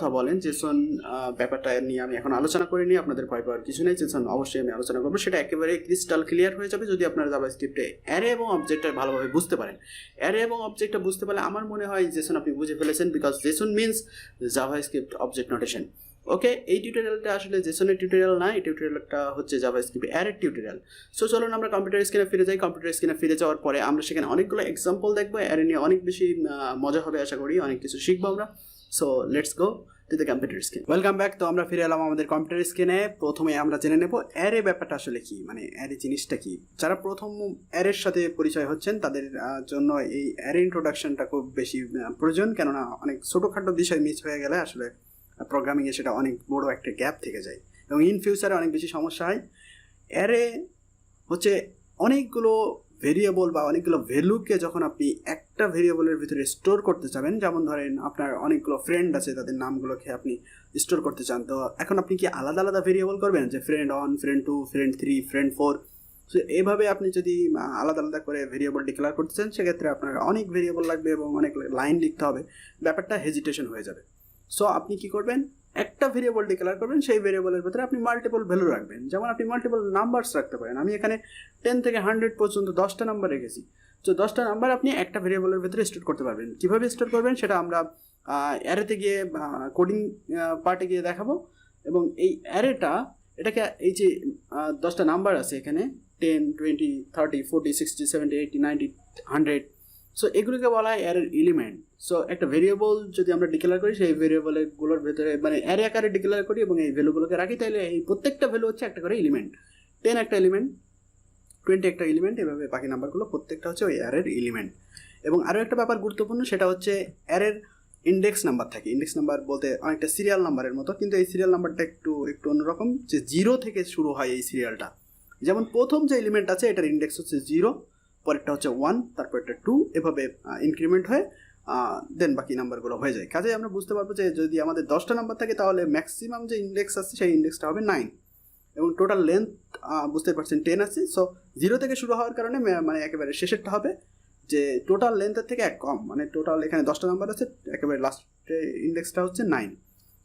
কথা বলেন জেসন ব্যাপারটা নিয়ে আমি এখন আলোচনা করিনি, আপনাদের ভয় পাওয়ার কিছু নেই। জেসন অবশ্যই আমি আলোচনা করবো, সেটা একেবারে ক্রিস্টাল ক্লিয়ার হয়ে যাবে যদি আপনারা জাভাস্ক্রিপ্টে অ্যারে এবং অবজেক্টটা ভালোভাবে বুঝতে পারেন। অ্যারে এবং অবজেক্টটা বুঝতে পারলে আমার মনে হয় জেসন আপনি বুঝে ফেলেছেন, because JSON means JavaScript object notation. Okay, এই টিউটোরিয়ালটা আসলে জেসনের টিউটোরিয়াল না, এই টিউটোরিয়ালটা হচ্ছে জাভাস্ক্রিপ্ট অ্যারের টিউটোরিয়াল। সো চলুন আমরা কম্পিউটার স্ক্রিনে ফিরে যাই। কম্পিউটার স্ক্রিনে ফিরে যাওয়ার পরে আমরা সেখানে অনেকগুলো এক্সাম্পল দেখবো, অ্যারে নিয়ে অনেক বেশি মজা হবে আশা করি, অনেক কিছু শিখবো আমরা। So let's go to the computer screen. Welcome back. তো আমরা ফিরে এলাম আমাদের কম্পিউটার স্ক্রিনে। প্রথমে আমরা জেনে নেব অ্যারে ব্যাপারটা আসলে কি, মানে অ্যারে জিনিসটা কি। যারা প্রথম অ্যারের সাথে পরিচয় হচ্ছেন তাদের জন্য এই অ্যারে ইন্ট্রোডাকশনটা খুব বেশি প্রয়োজন, কেননা অনেক ছোটোখাটো বিষয় মিস হয়ে গেলে আসলে প্রোগ্রামিংয়ে সেটা অনেক বড় একটা গ্যাপ থেকে যায় এবং ইন ফিউচারে অনেক বেশি সমস্যা হয়। অ্যারে হচ্ছে অনেকগুলো ভেরিয়েবল বা অনেকগুলো ভ্যালুকে যখন আপনি একটা ভেরিয়েবলের ভিতরে স্টোর করতে চাবেন, যেমন ধরেন আপনার অনেকগুলো ফ্রেন্ড আছে, তাদের নামগুলোকে আপনি স্টোর করতে চান, তো এখন আপনি কি আলাদা আলাদা ভেরিয়েবল করবেন, যে friend 1, friend 2, friend 3, friend 4। So এইভাবে আপনি যদি আলাদা আলাদা করে ভেরিয়েবল ডিক্লেয়ার করতে চান, সেক্ষেত্রে আপনার অনেক ভেরিয়েবল লাগবে এবং অনেক লাইন লিখতে হবে, ব্যাপারটা হেজিটেশন হয়ে যাবে। সো আপনি কি করবেন, একটা ভেরিয়েবল ডিক্লেয়ার করবেন, সেই ভেরিয়েবলের ভিতরে আপনি মাল্টিপল ভ্যালু রাখবেন। যেমন আপনি মাল্টিপল নাম্বারস রাখতে পারেন। আমি এখানে 10 থেকে 100 পর্যন্ত 10টা নাম্বার রেখেছি। তো 10টা নাম্বার আপনি একটা ভেরিয়েবলের ভিতরে স্টোর করতে পারবেন। কীভাবে স্টোর করবেন সেটা আমরা অ্যারেতে গিয়ে কোডিং পার্টে গিয়ে দেখাবো। এবং এই অ্যারেটা, এটাকে এই যে 10টা নাম্বার আছে এখানে 10, 20, 30, 40, 60, 70, 80, 90, 100, সো এগুলোকে বলা হয় অ্যারের এলিমেন্ট। সো একটা ভেরিয়েবল যদি আমরা ডিক্লেয়ার করি, সেই ভেরিয়েবলগুলোর ভেতরে মানে অ্যারে আকারে ডিক্লেয়ার করি এবং এই ভ্যালুগুলোকে রাখি, তাহলে এই প্রত্যেকটা ভ্যালু হচ্ছে একটা করে এলিমেন্ট। 10 একটা এলিমেন্ট, 20 একটা এলিমেন্ট, এভাবে বাকি নাম্বারগুলো প্রত্যেকটা হচ্ছে ওই অ্যারের এলিমেন্ট। এবং আরও একটা ব্যাপার গুরুত্বপূর্ণ, সেটা হচ্ছে অ্যারের ইন্ডেক্স নাম্বার থাকে। ইন্ডেক্স নাম্বার বলতে অনেকটা সিরিয়াল নাম্বারের মতো, কিন্তু এই সিরিয়াল নাম্বারটা একটু অন্যরকম, যে 0 থেকে শুরু হয় এই সিরিয়ালটা। যেমন প্রথম যে এলিমেন্ট আছে এটার ইন্ডেক্স হচ্ছে 0, পরেরটা হচ্ছে 1, তারপর একটা 2, এভাবে ইনক্রিমেন্ট হয়ে দেন বাকি নাম্বারগুলো হয়ে যায়। কাজে আমরা বুঝতে পারবো যে যদি আমাদের 10টা নাম্বার থাকে তাহলে ম্যাক্সিমাম যে ইন্ডেক্স আছে সেই ইন্ডেক্সটা হবে 9 এবং টোটাল লেন্থ বুঝতে পারছেন 10 আছে। সো 0 থেকে শুরু হওয়ার কারণে মানে একেবারে শেষেরটা হবে যে টোটাল লেন্থের থেকে এক কম, মানে টোটাল এখানে 10টা নাম্বার আছে, একেবারে লাস্টে ইন্ডেক্সটা হচ্ছে 9।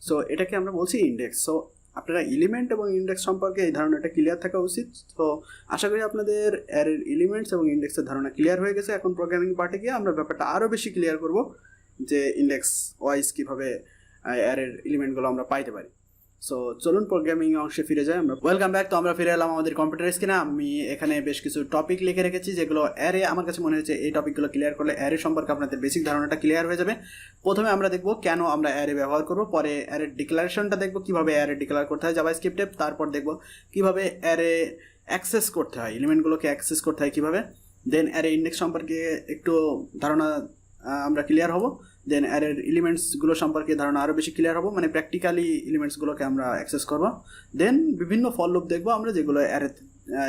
সো এটাকে আমরা বলছি ইন্ডেক্স। সো আপনারা এলিমেন্ট এবং ইন্ডেক্স সম্পর্কে এই ধারণাটা ক্লিয়ার থাকা উচিত। তো আশা করি আপনাদের অ্যারের এলিমেন্টস এবং ইন্ডেক্সের ধারণা ক্লিয়ার হয়ে গেছে। এখন প্রোগ্রামিং পার্টে গিয়ে আমরা ব্যাপারটা আরও বেশি ক্লিয়ার করব, যে ইন্ডেক্স ওয়াইজ কীভাবে অ্যারের এলিমেন্টগুলো আমরা পাইতে পারি। সো চলুন প্রোগ্রামিং অংশে ফিরে যাই আমরা। Welcome back. তো আমরা ফিরে এলাম আমাদের কম্পিউটার স্ক্রিনে। আমি এখানে বেশ কিছু টপিক লিখে রেখেছি, যেগুলো অ্যারে, আমার কাছে মনে হচ্ছে এই টপিকগুলো ক্লিয়ার করলে অ্যারে সম্পর্কে আপনাদের বেসিক ধারণাটা ক্লিয়ার হয়ে যাবে। প্রথমে আমরা দেখব কেন আমরা অ্যারে ব্যবহার করব, পরে অ্যারের ডিক্লারেশনটা দেখব কীভাবে অ্যারে ডিক্লেয়ার করতে হয় জাভাস্ক্রিপ্টে, তারপর দেখব কীভাবে অ্যারে অ্যাক্সেস করতে হয়, এলিমেন্টগুলোকে অ্যাক্সেস করতে হয় কীভাবে, দেন অ্যারে ইন্ডেক্স সম্পর্কে একটু ধারণা আমরা ক্লিয়ার হব, দেন অ্যারের এলিমেন্টসগুলো সম্পর্কে ধারণা আরও বেশি ক্লিয়ার হবো, মানে প্র্যাকটিক্যালি এলিমেন্টসগুলোকে আমরা অ্যাক্সেস করবো, দেন বিভিন্ন ফর লুপ দেখবো আমরা, যেগুলো অ্যারে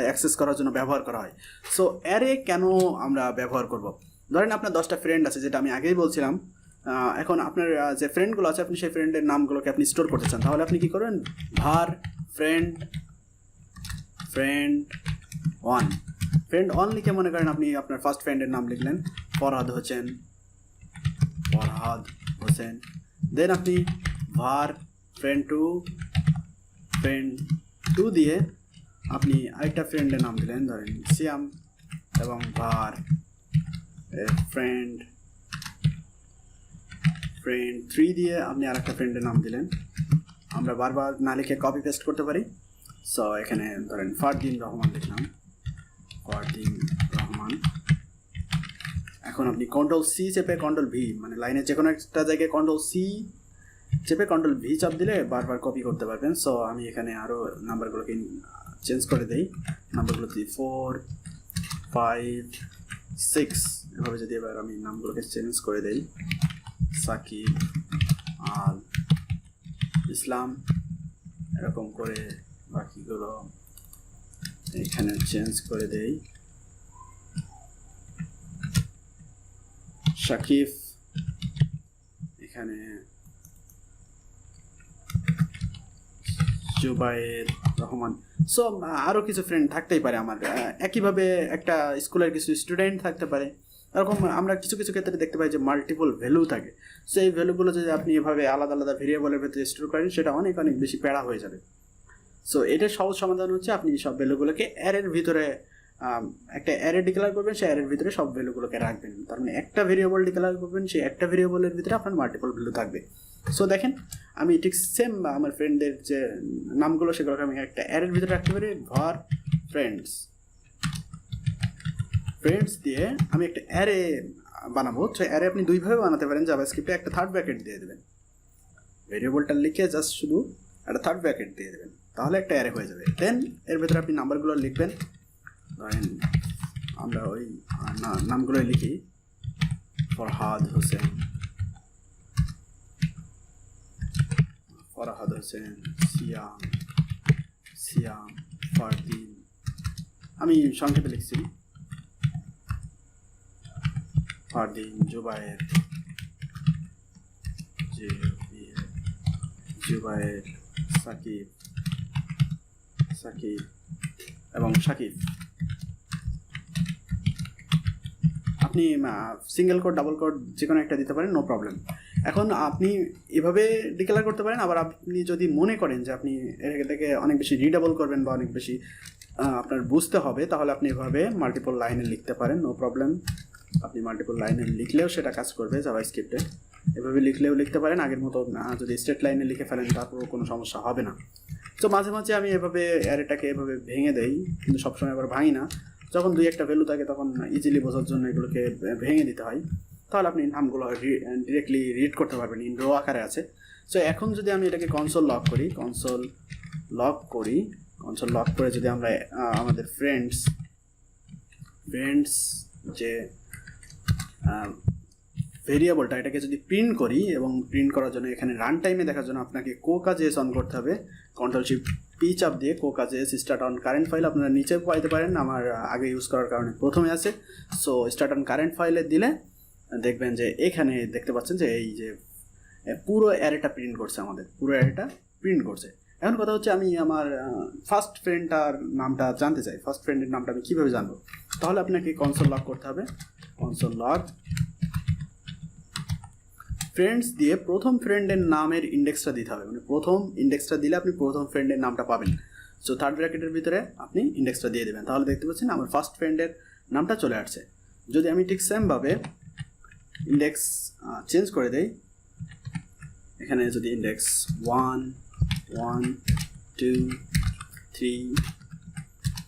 অ্যাক্সেস করার জন্য ব্যবহার করা হয়। সো অ্যারে কেন আমরা ব্যবহার করব, ধরেন আপনার 10টা ফ্রেন্ড আছে, যেটা আমি আগেই বলছিলাম। এখন আপনার যে ফ্রেন্ডগুলো আছে, আপনি সেই ফ্রেন্ডের নামগুলোকে আপনি স্টোর করতে চান, তাহলে আপনি কী করবেন, var ফ্রেন্ড 1 লিখে মনে করেন আপনি আপনার ফার্স্ট ফ্রেন্ডের নাম লিখলেন ফরহাদ হোসেন, দেন আপনি var ফ্রেন্ড 2 দিয়ে আপনি আরেকটা ফ্রেন্ডের নাম দিলেন, ধরেন সিয়াম, এবং var ফ্রেন্ড 3 দিয়ে আপনি আরেকটা ফ্রেন্ডের নাম দিলেন। আমরা বারবার না লিখে কপি পেস্ট করতে পারি। সো এখানে ধরেন ফারদিন রহমান লিখলাম, এখন আপনি Ctrl+C চেপে Ctrl+V, মানে লাইনের যে কোনো একটা জায়গায় Ctrl+C চেপে Ctrl+V চাপ দিলে বারবার কপি করতে পারবেন। সো আমি এখানে আরও নাম্বারগুলোকে চেঞ্জ করে দিই, নাম্বারগুলো দিই 4, 5, 6, এভাবে যদি এবার আমি নামগুলোকে চেঞ্জ করে দিই, সাকিব, আল, ইসলাম, এরকম করে বাকিগুলো এখানে চেঞ্জ করে দেই, শাকিব, এখানে জুবাইর রহমান। সো আরও কিছু ফ্রেন্ড থাকতেই পারে আমার, একইভাবে একটা স্কুলের কিছু স্টুডেন্ট থাকতে পারে, এরকম আমরা কিছু কিছু ক্ষেত্রে দেখতে পাই যে মাল্টিপল ভ্যালু থাকে। সো এই ভ্যালুগুলো যদি আপনি এভাবে আলাদা আলাদা ভেরিয়েবলের ভিতরে স্টোর করেন সেটা অনেক অনেক বেশি প্যারা হয়ে যাবে। সো এটার সহজ সমাধান হচ্ছে আপনি সব ভ্যালুগুলোকে অ্যারের ভিতরে একটা অ্যারে ডিক্লেয়ার করবেন, সেই অ্যারের ভিতরে সব ভ্যালুগুলোকে রাখবেন। তার মানে একটা ভেরিয়েবল ডিক্লেয়ার করবেন, সেই একটা ভেরিয়েবলের ভিতরে আপনার মাল্টিপল ভ্যালু থাকবে। সো দেখেন আমি ঠিক সেম আমার ফ্রেন্ডদের যে নামগুলো সেগুলোকে আমি একটা অ্যারের ভিতরে রাখতে পারি। var ফ্রেন্ডস দিয়ে আমি একটা অ্যারে বানাবো। তো অ্যারে আপনি দুইভাবে বানাতে পারেন, জাভাস্ক্রিপ্টে একটা থার্ড ব্র্যাকেট দিয়ে দেবেন, ভেরিয়েবলটা লিখে জাস্ট শুধু একটা থার্ড ব্র্যাকেট দিয়ে দেবেন, তাহলে একটা অ্যারে হয়ে যাবে। দেন এর ভিতরে আপনি নাম্বারগুলো লিখবেন। ধরেন আমরা ওই নামগুলো লিখি, ফরহাদ হোসেন, সিয়াম, ফারদিন, আমি সংক্ষেপে লিখছি, ফারদিন, জুবায়ের, সাকিব এবং শাকিব। আপনি সিঙ্গেল কোড, ডাবল কোড যে কোনো একটা দিতে পারেন, নো প্রবলেম। এখন আপনি এভাবে ডিক্লেয়ার করতে পারেন। আবার আপনি যদি মনে করেন যে আপনি এটাকে অনেক বেশি রিডেবল করবেন বা অনেক বেশি আপনার বুঝতে হবে, তাহলে আপনি এভাবে মাল্টিপল লাইনে লিখতে পারেন, নো প্রবলেম। আপনি মাল্টিপল লাইনে লিখলেও সেটা কাজ করবে জাভাস্ক্রিপ্টে। এভাবে লিখলেও লিখতে পারেন, আগের মতো যদি স্ট্রেট লাইনে লিখে ফেলেন তারপরেও কোনো সমস্যা হবে না। তো মাঝে মাঝে আমি এভাবে অ্যারেটাকে এভাবে ভেঙে দেই, কিন্তু সবসময় আবার ভাঙি না। যখন দুই একটা ভ্যালু থাকে তখন ইজিলি বোঝার জন্য এগুলোকে ভেঙে দিতে হয়, তাহলে আপনি নামগুলো ডিরেক্টলি রিড করতে পারবেন, ইন রো আকারে আছে। সো এখন যদি আমি এটাকে কনসোল লক করে যদি আমরা আমাদের ফ্রেন্ডস যে ভেরিয়েবলটা এটাকে যদি প্রিন্ট করি, এবং প্রিন্ট করার জন্য এখানে রান টাইমে দেখার জন্য আপনাকে কোকাজেস অন করতে হবে। Ctrl+Shift+P চাপ দিয়ে কোকাজেস স্টার্ট অন কারেন্ট ফাইল আপনারা নিচে পাইতে পারেন, আমার আগে ইউজ করার কারণে প্রথমে আছে। সো স্টার্ট অন কারেন্ট ফাইলে দিলে দেখবেন যে এখানে দেখতে পাচ্ছেন যে এই যে পুরো অ্যারেটা প্রিন্ট করছে, আমাদের পুরো অ্যারেটা প্রিন্ট করছে। এখন কথা হচ্ছে আমি আমার ফার্স্ট ফ্রেন্ডটার নামটা জানতে চাই। ফার্স্ট ফ্রেন্ডের নামটা আমি কীভাবে জানবো? তাহলে আপনাকে কনসোল লক করতে হবে। কনসোল লক ফ্রেন্ডস দিয়ে প্রথম ফ্রেন্ডের নামের ইন্ডেক্সটা দিতে হবে, মানে প্রথম ইন্ডেক্সটা দিলে আপনি প্রথম ফ্রেন্ডের নামটা পাবেন। সো থার্ড ব্র্যাকেটের ভিতরে আপনি ইন্ডেক্সটা দিয়ে দেবেন, তাহলে দেখতে পাচ্ছেন আমার ফার্স্ট ফ্রেন্ডের নামটা চলে আসছে। যদি আমি ঠিক সেমভাবে ইন্ডেক্স চেঞ্জ করে দেই, এখানে যদি ইন্ডেক্স 1 1 2 3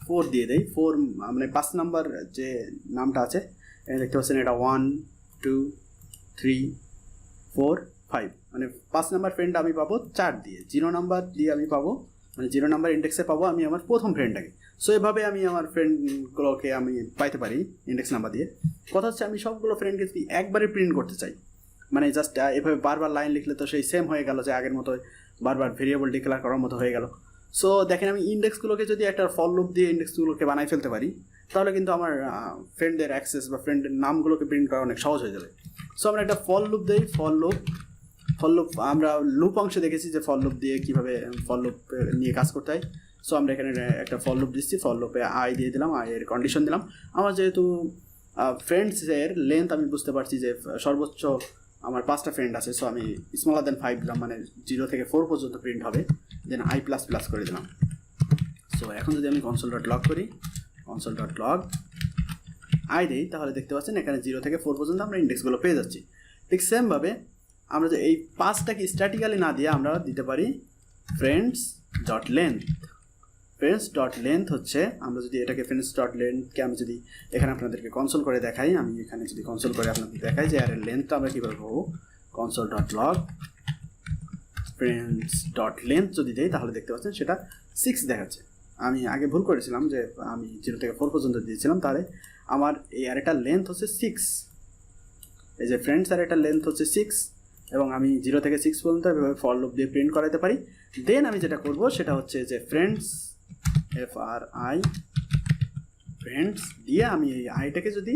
4 দিয়ে দেই, 4 মানে 5 নাম্বার যে নামটা আছে এখানে দেখতে পাচ্ছেন, এটা 1 2 3 4 5, মানে 5 নাম্বার ফ্রেন্ড আমি পাবো 4 দিয়ে, 0 নাম্বার দিয়ে আমি পাবো, মানে 0 নাম্বার ইন্ডেক্সে পাবো আমি আমার প্রথম ফ্রেন্ডটাকে। সো এভাবে আমি আমার ফ্রেন্ডগুলোকে আমি পাইতে পারি ইন্ডেক্স নাম্বার দিয়ে। কথা হচ্ছে আমি সবগুলো ফ্রেন্ডকে যদি একবারে প্রিন্ট করতে চাই, মানে জাস্ট এভাবে বারবার লাইন লিখলে তো সেই সেম হয়ে গেল, যে আগের মতো বারবার ভেরিয়েবল ডিক্লেয়ার করার মতো হয়ে গেল। সো দেখেন আমি ইন্ডেক্সগুলোকে যদি একটা ফর লুপ দিয়ে ইন্ডেক্সগুলোকে বানাই ফেলতে পারি, তাহলে কিন্তু আমার ফ্রেন্ডদের অ্যাক্সেস বা ফ্রেন্ডের নামগুলোকে প্রিন্ট করা অনেক সহজ হয়ে যাবে। সো আমরা একটা ফর লুপ দিই, ফর লুপ আমরা লুপ অংশে দেখেছি যে ফর লুপ দিয়ে কীভাবে ফর লুপ নিয়ে কাজ করতে হয়। সো আমরা এখানে একটা ফর লুপ দিচ্ছি, ফর লুপে আই দিয়ে দিলাম, আই এর কন্ডিশন দিলাম। আমার যেহেতু ফ্রেন্ডসের লেন্থ আমি বুঝতে পারছি যে সর্বোচ্চ আমার 5টা ফ্রেন্ড আছে, সো আমি স্মলার দেন 5 দিলাম, মানে 0 থেকে 4 পর্যন্ত প্রিন্ট হবে, দেন I++ করে দিলাম। সো এখন যদি আমি console.log করি, console.log আই দিই, তাহলে দেখতে পাচ্ছেন এখানে 0 থেকে 4 পর্যন্ত আমরা ইন্ডেক্সগুলো পেয়ে যাচ্ছি। ঠিক সেমভাবে আমরা যে এই 5টাকে স্ট্যাটিক্যালি না দিয়ে আমরা দিতে পারি friends.length হচ্ছে, আমরা যদি এটাকে friends.lengthকে আমি যদি এখানে আপনাদেরকে কনসোল করে দেখাই, আমি এখানে যদি কনসোল করে আপনাদের দেখাই যে এর লেন্থটা আমরা কীভাবে পাবো, console.log friends.length যদি দেই তাহলে দেখতে পাচ্ছেন সেটা 6 দেখাচ্ছে। আমি আগে ভুল করেছিলাম যে আমি 0 থেকে 4 পর্যন্ত দিয়েছিলাম, তাহলে আমার এই অ্যারেটার লেন্থ হচ্ছে 6, এই যে ফ্রেন্ডস অ্যারেটার লেন্থ হচ্ছে 6, এবং আমি 0 থেকে 6 পর্যন্ত এভাবে ফর লুপ দিয়ে প্রিন্ট করাতে পারি। দেন আমি যেটা করব সেটা হচ্ছে যে ফ্রেন্ডস ফ্রেন্ডস দিয়ে আমি এই আইটাকে যদি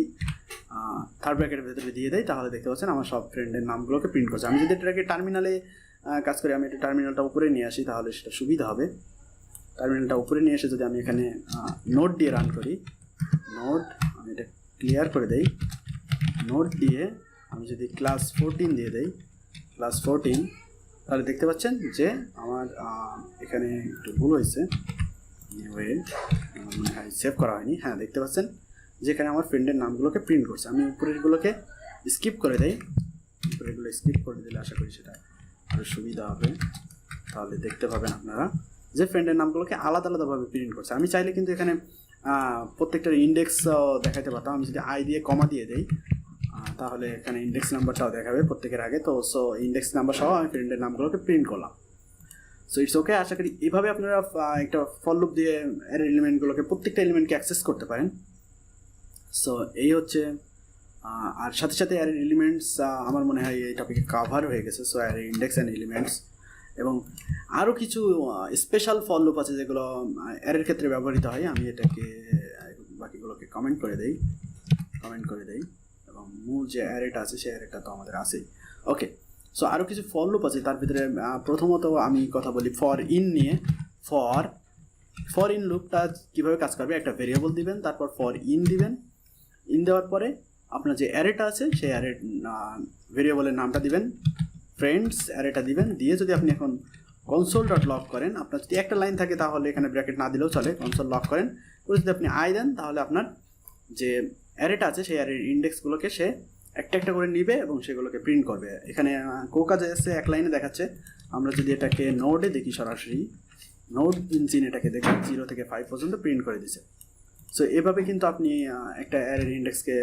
থার্ড ব্র্যাকেটের ভেতরে দিয়ে দেয়, তাহলে দেখতে পাচ্ছেন আমার সব ফ্রেন্ডের নামগুলোকে প্রিন্ট করছে। আমি যদি এটাকে টার্মিনালে কাজ করি, আমি এটা টার্মিনালটা উপরে নিয়ে আসি, তাহলে সেটা সুবিধা হবে। টার্মিনালটা উপরে নিয়ে এসে যদি আমি এখানে নোড দিয়ে রান করি, নোড আমি এটা ক্লিয়ার করে দেই, নোট দিয়ে আমি যদি ক্লাস 14 দিয়ে দেই, ক্লাস 14, তাহলে দেখতে পাচ্ছেন যে আমার এখানে একটু ভুল হয়েছে, ওয়েট আমার মনে হয় সেভ করা হয়নি। হ্যাঁ, দেখতে পাচ্ছেন যে এখানে আমার ফ্রেন্ডের নামগুলোকে প্রিন্ট করছে। আমি উপরেরগুলোকে স্কিপ করে দেই, উপরেরগুলো স্কিপ করে দিলে আশা করি সেটা আরও সুবিধা হবে। তাহলে দেখতে পাবেন আপনারা যে ফ্রেন্ডের নামগুলোকে আলাদা আলাদাভাবে প্রিন্ট করছে। আমি চাইলে কিন্তু এখানে প্রত্যেকটার ইন্ডেক্স দেখাতে পারতাম। আমি যদি আই দিয়ে কমা দিয়ে দেই তাহলে এখানে ইন্ডেক্স নাম্বারটাও দেখাবে প্রত্যেকের আগে। তো সো ইন্ডেক্স নাম্বার সহ আমি ফ্রেন্ডের নামগুলোকে প্রিন্ট করলাম। So it's okay. আশা করি এভাবে আপনারা একটা ফর লুপ দিয়ে এর এলিমেন্টগুলোকে প্রত্যেকটা এলিমেন্টকে অ্যাক্সেস করতে পারেন। সো এই হচ্ছে, আর সাথে সাথে অ্যারের এলিমেন্টস আমার মনে হয় এই টপিকে কাভার হয়ে গেছে। So array index and elements এবং আরও কিছু স্পেশাল ফর লুপ আছে যেগুলো অ্যারের ক্ষেত্রে ব্যবহৃত হয়। আমি এটাকে বাকিগুলোকে কমেন্ট করে দেই এবং মূল যে অ্যারেটা আছে সেই অ্যারেটা তো আমাদের আছেই। ওকে, সো আরও কিছু ফর লুপ আছে। তার ভিতরে প্রথমত আমি কথা বলি ফর ইন নিয়ে। ফর ইন লুপটা কীভাবে কাজ করবে, একটা ভেরিয়েবল দিবেন, তারপর ফর ইন দিবেন। ইন দেওয়ার পরে আপনার যে অ্যারেটা আছে সেই অ্যারের ভেরিয়েবলের নামটা দিবেন, ফ্রেন্ডস অ্যারেটা দিবেন। দিয়ে যদি আপনি এখন কনসোল ডট লক করেন, আপনার যদি একটা লাইন থাকে তাহলে এখানে ব্র্যাকেট না দিলেও চলে, কনসোল লক করেন করে যদি আপনি আই দেন তাহলে আপনার যে অ্যারেটা আছে সেই অ্যারের ইন্ডেক্সগুলোকে সে একটা একটা করে নিবে এবং সেগুলোকে প্রিন্ট করবে। এখানে কোকাজে এসে এক লাইনে দেখাচ্ছে। আমরা যদি এটাকে নোডে দেখি, সরাসরি নোড ইঞ্জিন এটাকে দেখি 0 থেকে 5 পর্যন্ত প্রিন্ট করে দিছে। সো এভাবে কিন্তু আপনি একটা অ্যারের ইন্ডেক্সকে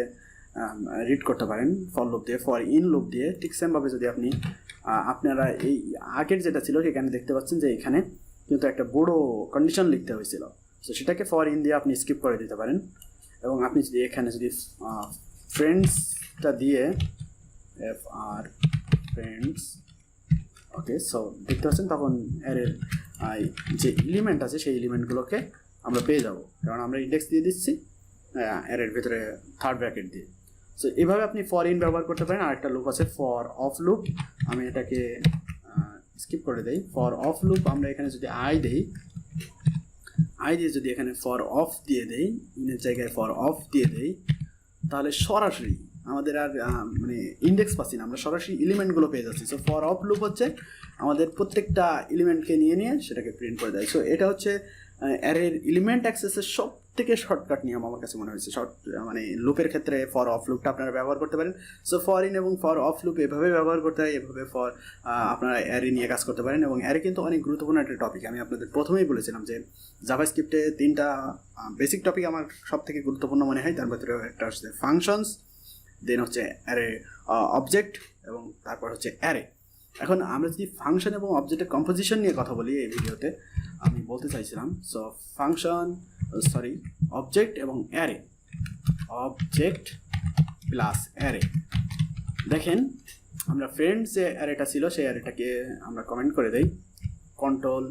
রিড করতে পারেন ফর লুপ দিয়ে, ফর ইন লুপ দিয়ে। ঠিক সেমভাবে যদি আপনি আপনারা এই আগের যেটা ছিল সেখানে দেখতে পাচ্ছেন যে এখানে কিন্তু একটা বড় কন্ডিশন লিখতে হয়েছিল, সো সেটাকে ফর ইন দিয়ে আপনি স্কিপ করে দিতে পারেন। এবং আপনি যদি এখানে যদি ফ্রেন্ডসটা দিয়ে FR ফ্রেন্ডস, ওকে, সো দেখতে পাচ্ছেন তখন অ্যারের যে এলিমেন্ট আছে সেই এলিমেন্টগুলোকে আমরা পেয়ে যাব, কারণ আমরা ইন্ডেক্স দিয়ে দিচ্ছি অ্যারের ভিতরে থার্ড ব্র্যাকেট দিয়ে। সো এভাবে আপনি ফর ইন ব্যবহার করতে পারেন। আরেকটা লুপ আছে ফর অফ লুপ, আমি এটাকে স্কিপ করে দেই। ফর অফ লুপ আমরা এখানে যদি আই দিয়ে যদি এখানে ফর অফ দিয়ে দেই, ইনের জায়গায় ফর অফ দিয়ে দেই, তাহলে সরাসরি আমাদের আর মানে ইন্ডেক্স পাচ্ছি না, আমরা সরাসরি এলিমেন্টগুলো পেয়ে যাচ্ছি। সো ফর অফ লুপ হচ্ছে আমাদের প্রত্যেকটা এলিমেন্টকে নিয়ে সেটাকে প্রিন্ট করে দেয়। সো এটা হচ্ছে অ্যারের এলিমেন্ট অ্যাক্সেসের সব থেকে শর্টকাট নিয়ম আমার কাছে মনে হয়েছে। মানে লুপের ক্ষেত্রে ফর অফ লুপটা আপনারা ব্যবহার করতে পারেন। সো ফর ইন এবং ফর অফ লুপ এভাবে ব্যবহার করতে হয়, এভাবে আপনারা অ্যারে নিয়ে কাজ করতে পারেন। এবং অ্যারে কিন্তু অনেক গুরুত্বপূর্ণ একটা টপিক। আমি আপনাদের প্রথমেই বলেছিলাম যে জাভাস্ক্রিপ্টে 3টা বেসিক টপিক আমার সব থেকে গুরুত্বপূর্ণ মনে হয়। তার ভিতরে একটা হচ্ছে ফাংশনস, দেন হচ্ছে অ্যারে অবজেক্ট এবং তারপর হচ্ছে অ্যারে। এখন আমরা যদি ফাংশন এবং অবজেক্টের কম্পোজিশন নিয়ে কথা বলি এই ভিডিওতে, আমি বলতে চাইছিলাম সো অবজেক্ট এবং অ্যারে, অবজেক্ট প্লাস অ্যারে। দেখেন আমরা ফ্রেন্ডস যে অ্যারেটা ছিল সেই অ্যারেটাকে আমরা কমেন্ট করে দেই, কন্ট্রোল/,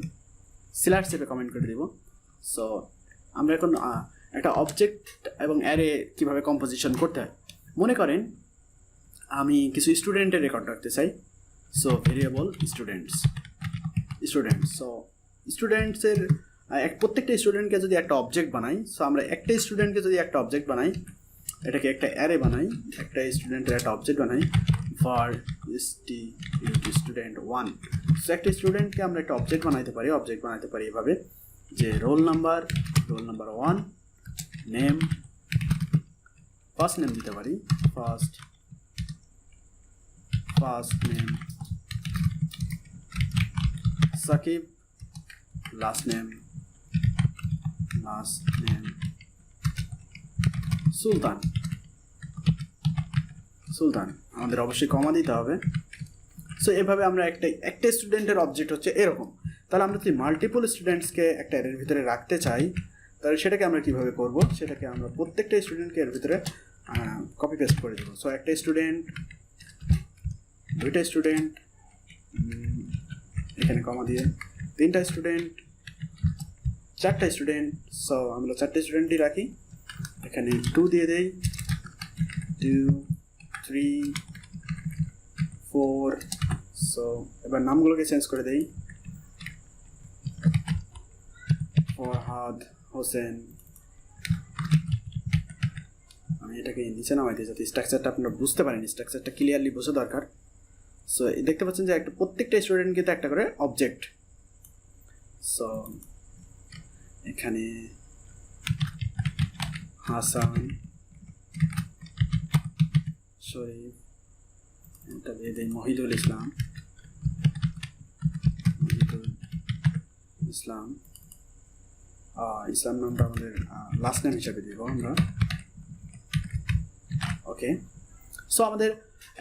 চেপে কমেন্ট করে দিব। সো আমরা এখন একটা অবজেক্ট এবং অ্যারে কীভাবে কম্পোজিশন করতে হয়। মনে করেন আমি কিছু স্টুডেন্টের রেকর্ড রাখতে চাই। So variable students. সো স্টুডেন্টসের প্রত্যেকটা স্টুডেন্টকে যদি একটা অবজেক্ট বানাই, সো আমরা একটা স্টুডেন্টকে যদি একটা অবজেক্ট বানাই, এটাকে একটা অ্যারে বানাই, একটা স্টুডেন্টের একটা অবজেক্ট বানাই ফর স্টুডেন্ট 1। সো একটা স্টুডেন্টকে আমরা একটা অবজেক্ট বানাতে পারি এভাবে যে roll number 1, name, first name দিতে পারি, first name Sakib, last name Sultan. আমাদের অবশ্যই কমা দিতে হবে। সো এভাবে আমরা একটা স্টুডেন্টের অবজেক্ট হচ্ছে এরকম। তাহলে আমরা যদি মাল্টিপল স্টুডেন্টসকে একটা এর ভিতরে রাখতে চাই তাহলে সেটাকে আমরা কীভাবে করব, সেটাকে আমরা প্রত্যেকটা স্টুডেন্টকে এর ভিতরে কপি পেস্ট করে দেবো। সো একটা স্টুডেন্ট, দুইটা স্টুডেন্ট, এখানে কমা দিয়ে 3টা স্টুডেন্ট, 4টা স্টুডেন্ট। সো আমরা 4টে স্টুডেন্টই রাখি, এখানে 2 দিয়ে দেই, 2, 3, 4। সো এবার নামগুলোকে চেঞ্জ করে দেই, ফরহাদ হোসেন, আমি এটাকে নিচে নামাই দিই যাতে স্ট্রাকচারটা আপনারা বুঝতে পারেন, স্ট্রাকচারটা ক্লিয়ারলি বোঝা দরকার। সো দেখতে পাচ্ছেন যে একটা প্রত্যেকটা স্টুডেন্ট কিন্তু একটা করে অবজেক্ট। সো এখানে হাসান, শরীফ, এটা দিয়ে দিই মহিদুল ইসলাম, ইসলাম নামটা আমাদের লাস্ট নেম হিসাবে দিব আমরা। ওকে, সো আমাদের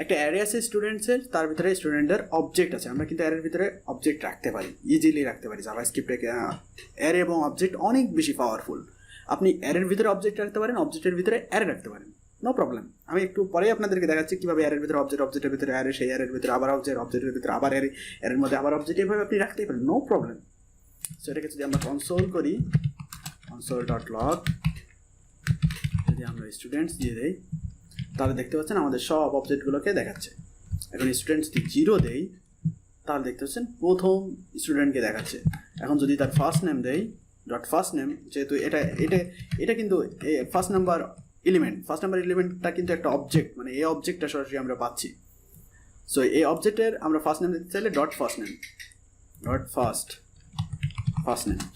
একটা অ্যারে আছে স্টুডেন্টসের, তার ভিতরে স্টুডেন্টদের অবজেক্ট আছে। আমরা কিন্তু অ্যারের ভিতরে অবজেক্ট রাখতে পারি, ইজিলি রাখতে পারি। জাভাস্ক্রিপ্টে অ্যারে এবং অবজেক্ট অনেক বেশি পাওয়ারফুল। আপনি অ্যারের ভিতরে অবজেক্ট রাখতে পারেন, অবজেক্টের ভিতরে অ্যারে রাখতে পারেন, নো প্রবলেম। আমি একটু পরেই আপনাদেরকে দেখাচ্ছি কীভাবে অ্যারের ভিতরে অবজেক্ট, অবজেক্টের ভিতরে অ্যারে, সেই অ্যারের ভিতরে আবার অবজেক্ট, অবজেক্টের ভিতরে আবার অ্যারে, অ্যারের মধ্যে আবার অবজেক্ট, এইভাবে আপনি রাখতেই পারেন, নো প্রবলেম। সো এটাকে যদি আমরা কনসোল করি, console.log, যদি আমরা স্টুডেন্টস দিয়ে দেই তাহলে দেখতে পাচ্ছেন আমাদের সব অবজেক্টগুলোকে দেখাচ্ছে। এখন স্টুডেন্টস যদি 0 দেই তাহলে দেখতে পাচ্ছেন প্রথম স্টুডেন্টকে দেখাচ্ছে। এখন যদি তার ফার্স্ট নেম দেই, ডট ফার্স্ট নেম, যেহেতু এটা কিন্তু ফার্স্ট নাম্বার এলিমেন্টটা কিন্তু একটা অবজেক্ট, মানে এই অবজেক্টটা সরাসরি আমরা পাচ্ছি। সো এই অবজেক্টের আমরা ফার্স্ট নেম দিতে চাইলে ডট ফার্স্ট নেম।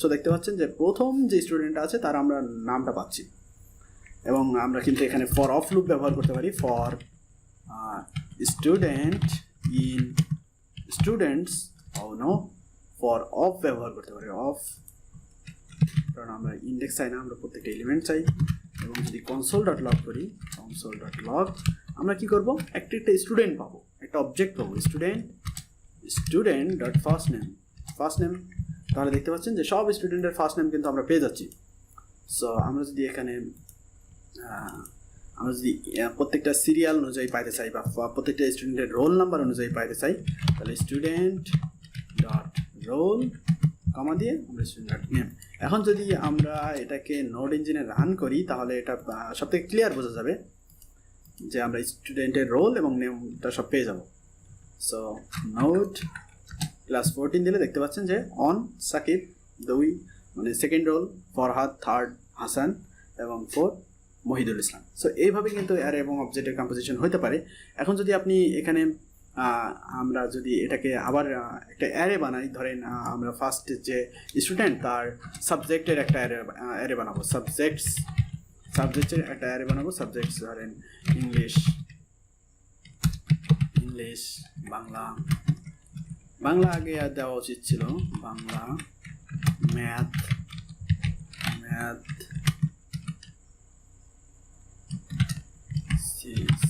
সো দেখতে পাচ্ছেন যে প্রথম যে স্টুডেন্ট আছে তার আমরা নামটা পাচ্ছি। এবং আমরা কিন্তু এখানে ফর অফ লুপ ব্যবহার করতে পারি, for student in students, for of ব্যবহার করতে পারি, অফ, কারণ আমরা ইন্ডেক্স চাই না, আমরা প্রত্যেকটা এলিমেন্ট চাই। এবং যদি console.log করি, console.log, আমরা কি করব, একটা স্টুডেন্ট পাবো, একটা অবজেক্ট পাবো, স্টুডেন্ট ডট ফার্স্ট নেম। তাহলে দেখতে পাচ্ছেন যে সব স্টুডেন্টের ফার্স্ট নেম কিন্তু আমরা পেয়ে যাচ্ছি। সো আমরা যদি এখানে প্রত্যেকটা সিরিয়াল অনুযায়ী পাইতে চাই বা প্রত্যেকটা স্টুডেন্টের রোল নাম্বার অনুযায়ী পাইতে চাই, তাহলে স্টুডেন্ট ডট রোল কমা দিয়ে আমরা স্টুডেন্ট ডট নেম। এখন যদি আমরা এটাকে নোড ইঞ্জিনে রান করি তাহলে এটা সবথেকে ক্লিয়ার বোঝা যাবে যে আমরা স্টুডেন্টের রোল এবং নেমটা সব পেয়ে যাব। সো নোড ক্লাস 14 দিলে দেখতে পাচ্ছেন যে অন সাকিব 2, মানে second role, Farhad third, Hasan এবং 4 মহিদুল ইসলাম। সো এইভাবে কিন্তু অ্যারে এবং অবজেক্টের কম্পোজিশন হতে পারে। এখন যদি আপনি এখানে আমরা যদি এটাকে আবার একটা অ্যারে বানাই, ধরেন আমরা ফার্স্ট যে স্টুডেন্ট তার সাবজেক্টের একটা অ্যারে বানাবো, সাবজেক্টের একটা অ্যারে বানাবো, সাবজেক্টস ধরেন ইংলিশ, বাংলা আগে দেওয়া উচিত ছিল, বাংলা, ম্যাথ,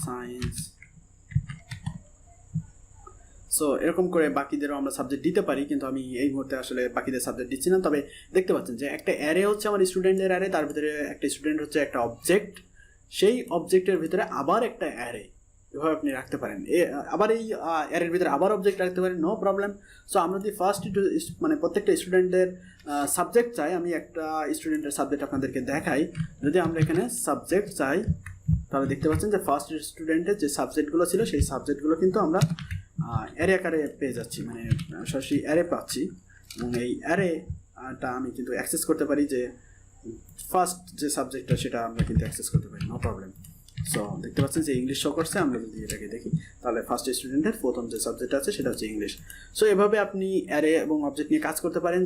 সায়েন্স। সো এরকম করে বাকিদেরও আমরা সাবজেক্ট দিতে পারি, কিন্তু আমি এই মুহূর্তে আসলে বাকিদের সাবজেক্ট দিচ্ছি না। তবে দেখতে পাচ্ছেন যে একটা অ্যারে হচ্ছে আমার স্টুডেন্টের অ্যারে, তার ভিতরে একটা স্টুডেন্ট হচ্ছে একটা অবজেক্ট, সেই অবজেক্টের ভিতরে আবার একটা অ্যারে, এভাবে আপনি রাখতে পারেন। আবার এই অ্যারের ভিতরে আবার অবজেক্ট রাখতে পারেন, নো প্রবলেম। সো আমরা যদি ফার্স্ট মানে প্রত্যেকটা স্টুডেন্টের সাবজেক্ট চাই, আমি একটা স্টুডেন্টের সাবজেক্ট আপনাদেরকে দেখাই। যদি আমরা এখানে সাবজেক্ট চাই তাহলে দেখতে পাচ্ছেন যে ফার্স্ট স্টুডেন্টের যে সাবজেক্টগুলো ছিল সেই সাবজেক্টগুলো কিন্তু আমরা অ্যারে আকারে পেয়ে যাচ্ছি, মানে সরাসরি অ্যারে পাচ্ছি। এবং এই অ্যারেটা আমি কিন্তু অ্যাক্সেস করতে পারি, যে ফার্স্ট যে সাবজেক্টটা সেটা আমরা কিন্তু অ্যাক্সেস করতে পারি, নো প্রবলেম। সো দেখতে পাচ্ছেন যে ইংলিশ শো করছে। আমরা যদি এটাকে দেখি তাহলে ফার্স্ট স্টুডেন্টের প্রথম যে সাবজেক্ট আছে সেটা হচ্ছে ইংলিশ। সো এভাবে আপনি অ্যারে এবং অবজেক্ট নিয়ে কাজ করতে পারেন।